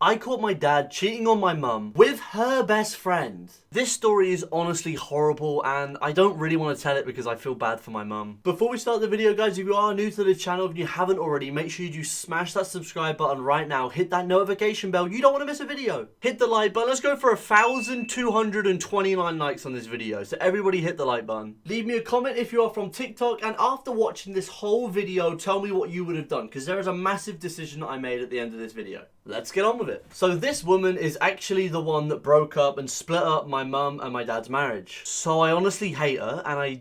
I caught my dad cheating on my mum with her best friend. This story is honestly horrible and I don't really want to tell it because I feel bad for my mum. Before we start the video, guys, if you are new to the channel and you haven't already, make sure you do smash that subscribe button right now. Hit that notification bell. You don't want to miss a video. Hit the like button. Let's go for 1,229 likes on this video. So everybody hit the like button. Leave me a comment if you are from TikTok, and after watching this whole video, tell me what you would have done, because there is a massive decision that I made at the end of this video. Let's get on with it. So this woman is actually the one that broke up and split up my mum and my dad's marriage. So I honestly hate her, and I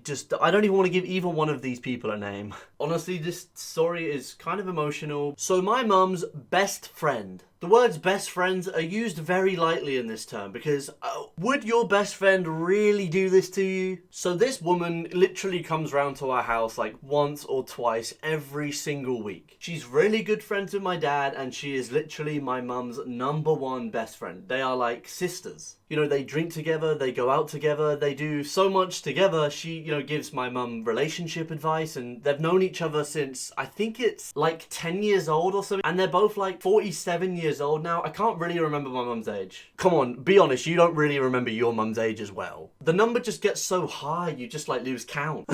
don't even want to give either one of these people a name. Honestly, this story is kind of emotional. So my mum's best friend. The words best friends are used very lightly in this term because would your best friend really do this to you? So this woman literally comes round to our house like once or twice every single week. She's really good friends with my dad, and she is literally my mum's #1 best friend. They are like sisters. You know, they drink together, they go out together, they do so much together. She, you know, gives my mum relationship advice, and they've known each other since, I think it's like 10 years old or something. And they're both like 47 years old now. I can't really remember my mum's age. Come on, be honest, you don't really remember your mum's age as well. The number just gets so high, you just like lose count.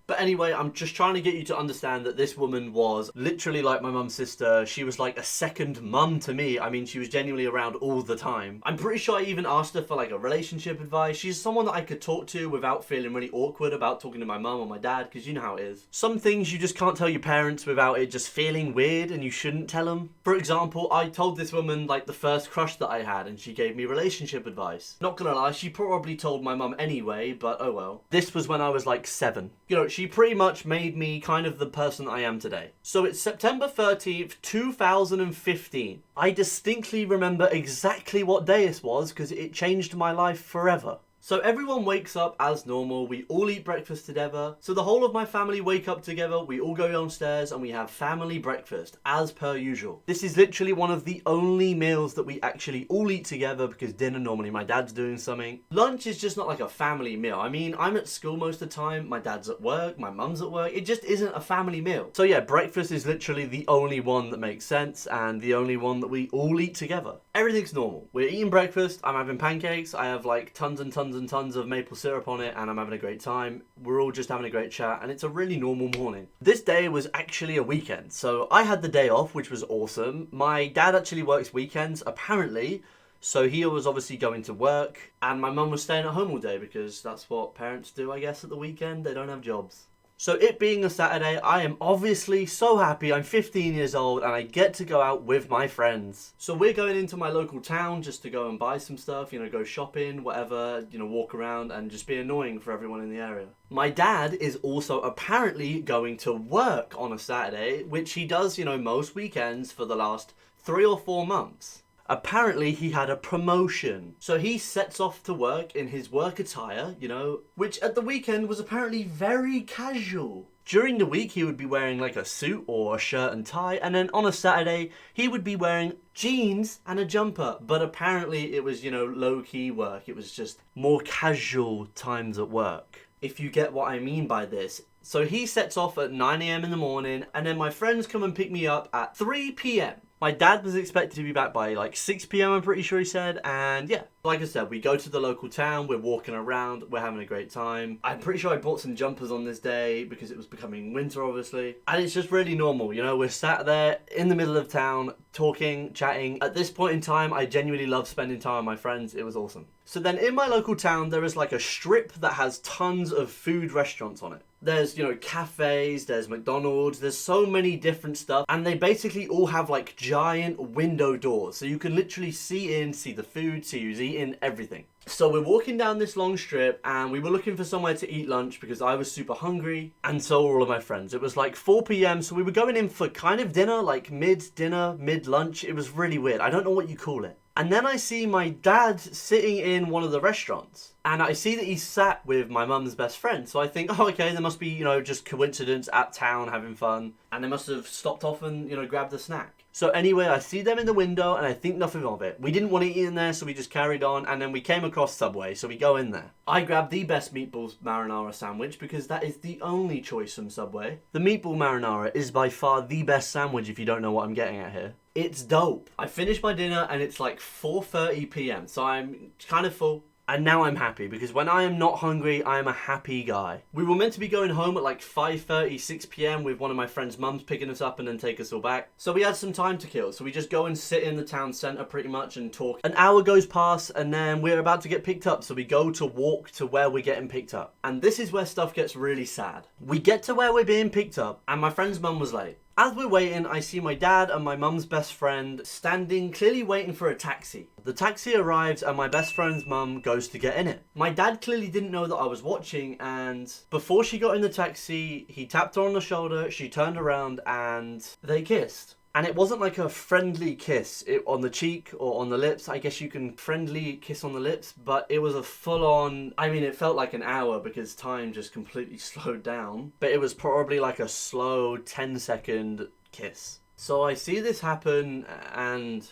But anyway, I'm just trying to get you to understand that this woman was literally like my mum's sister. She was like a second mum to me. I mean, she was genuinely around all the time. I'm pretty sure I even asked her for like a relationship advice. She's someone that I could talk to without feeling really awkward about talking to my mum or my dad, because you know how it is. Some things you just can't tell your parents without it just feeling weird, and you shouldn't tell them. For example, I told this woman like the first crush that I had, and she gave me relationship advice. Not gonna lie, she probably told my mum anyway, but oh well. This was when I was like 7. You know, she pretty much made me kind of the person I am today. So it's September 13th, 2015. I distinctly remember exactly what day this was because it changed my life forever. So everyone wakes up as normal, we all eat breakfast together. So the whole of my family wake up together, we all go downstairs and we have family breakfast, as per usual. This is literally one of the only meals that we actually all eat together, because dinner normally my dad's doing something. Lunch is just not like a family meal. I mean, I'm at school most of the time, my dad's at work, my mum's at work. It just isn't a family meal. So yeah, breakfast is literally the only one that makes sense and the only one that we all eat together. Everything's normal. We're eating breakfast, I'm having pancakes, I have like tons and tons and tons of maple syrup on it, and I'm having a great time. We're all just having a great chat, and it's a really normal morning. This day was actually a weekend, so I had the day off, which was awesome. My dad actually works weekends, apparently, so he was obviously going to work, and my mum was staying at home all day because that's what parents do, I guess, at the weekend. They don't have jobs. So it being a Saturday, I am obviously so happy. I'm 15 years old and I get to go out with my friends. So we're going into my local town just to go and buy some stuff, you know, go shopping, whatever, you know, walk around and just be annoying for everyone in the area. My dad is also apparently going to work on a Saturday, which he does, you know, most weekends for the last 3 or 4 months. Apparently he had a promotion. So he sets off to work in his work attire, you know, which at the weekend was apparently very casual. During the week he would be wearing like a suit or a shirt and tie, and then on a Saturday he would be wearing jeans and a jumper. But apparently it was, you know, low-key work. It was just more casual times at work, if you get what I mean by this. So he sets off at 9 AM in the morning, and then my friends come and pick me up at 3 PM. My dad was expected to be back by like 6 PM, I'm pretty sure he said, and yeah. Like I said, we go to the local town, we're walking around, we're having a great time. I'm pretty sure I bought some jumpers on this day because it was becoming winter, obviously. And it's just really normal, you know, we're sat there in the middle of town, talking, chatting. At this point in time, I genuinely love spending time with my friends. It was awesome. So then in my local town, there is like a strip that has tons of food restaurants on it. There's, you know, cafes, there's McDonald's, there's so many different stuff. And they basically all have like giant window doors. So you can literally see in, see the food, see who's eating, everything. So we're walking down this long strip and we were looking for somewhere to eat lunch because I was super hungry, and so were all of my friends. It was like 4 PM, so we were going in for kind of dinner, like mid-dinner, mid-lunch. It was really weird. I don't know what you call it. And then I see my dad sitting in one of the restaurants, and I see that he's sat with my mum's best friend. So I think, oh, okay, there must be, you know, just coincidence at town having fun, and they must have stopped off and, you know, grabbed a snack. So anyway, I see them in the window and I think nothing of it. We didn't want to eat in there, so we just carried on, and then we came across Subway, so we go in there. I grabbed the best meatballs marinara sandwich because that is the only choice from Subway. The meatball marinara is by far the best sandwich, if you don't know what I'm getting at here. It's dope. I finished my dinner and it's like 4:30 p.m. So I'm kind of full. And now I'm happy, because when I am not hungry, I am a happy guy. We were meant to be going home at like 5:30, 6 p.m. with one of my friend's mums picking us up and then take us all back. So we had some time to kill. So we just go and sit in the town centre pretty much and talk. An hour goes past and then we're about to get picked up. So we go to walk to where we're getting picked up. And this is where stuff gets really sad. We get to where we're being picked up and my friend's mum was late. As we're waiting, I see my dad and my mum's best friend standing, clearly waiting for a taxi. The taxi arrives and my best friend's mum goes to get in it. My dad clearly didn't know that I was watching, and before she got in the taxi, he tapped her on the shoulder, she turned around and they kissed. And it wasn't like a friendly kiss on the cheek or on the lips. I guess you can friendly kiss on the lips, but it was a full-on... I mean, it felt like an hour because time just completely slowed down. But it was probably like a slow 10-second kiss. So I see this happen and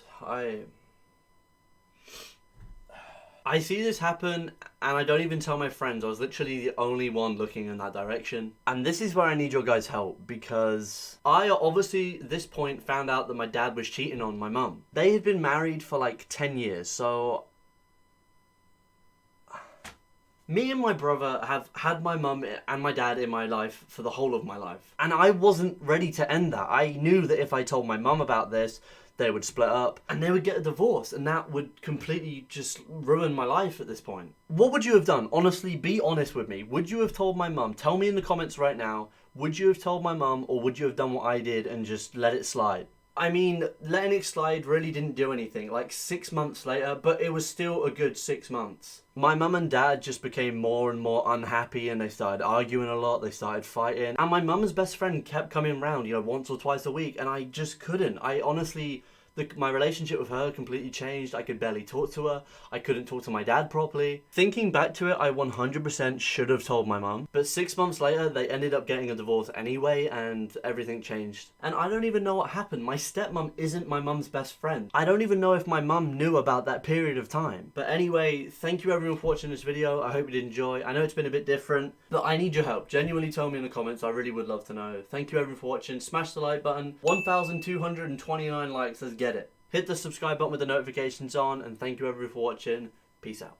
I see this happen and I don't even tell my friends. I was literally the only one looking in that direction. And this is where I need your guys' help, because I obviously at this point found out that my dad was cheating on my mum. They had been married for like 10 years, so... Me and my brother have had my mum and my dad in my life for the whole of my life. And I wasn't ready to end that. I knew that if I told my mum about this, they would split up and they would get a divorce, and that would completely just ruin my life at this point. What would you have done? Honestly, be honest with me. Would you have told my mum? Tell me in the comments right now. Would you have told my mum, or would you have done what I did and just let it slide? I mean, letting it slide really didn't do anything. Like 6 months later, but it was still a good 6 months. My mum and dad just became more and more unhappy and they started arguing a lot, they started fighting. And my mum's best friend kept coming round, you know, once or twice a week, and I just couldn't. I honestly... my relationship with her completely changed. I could barely talk to her. I couldn't talk to my dad properly. Thinking back to it, I 100% should have told my mum. But 6 months later, they ended up getting a divorce anyway, and everything changed. And I don't even know what happened. My stepmom isn't my mum's best friend. I don't even know if my mum knew about that period of time. But anyway, thank you everyone for watching this video. I hope you did enjoy. I know it's been a bit different, but I need your help. Genuinely tell me in the comments. I really would love to know. Thank you everyone for watching. Smash the like button. 1,229 likes. Let's get it. Hit the subscribe button with the notifications on, and thank you everyone for watching. Peace out.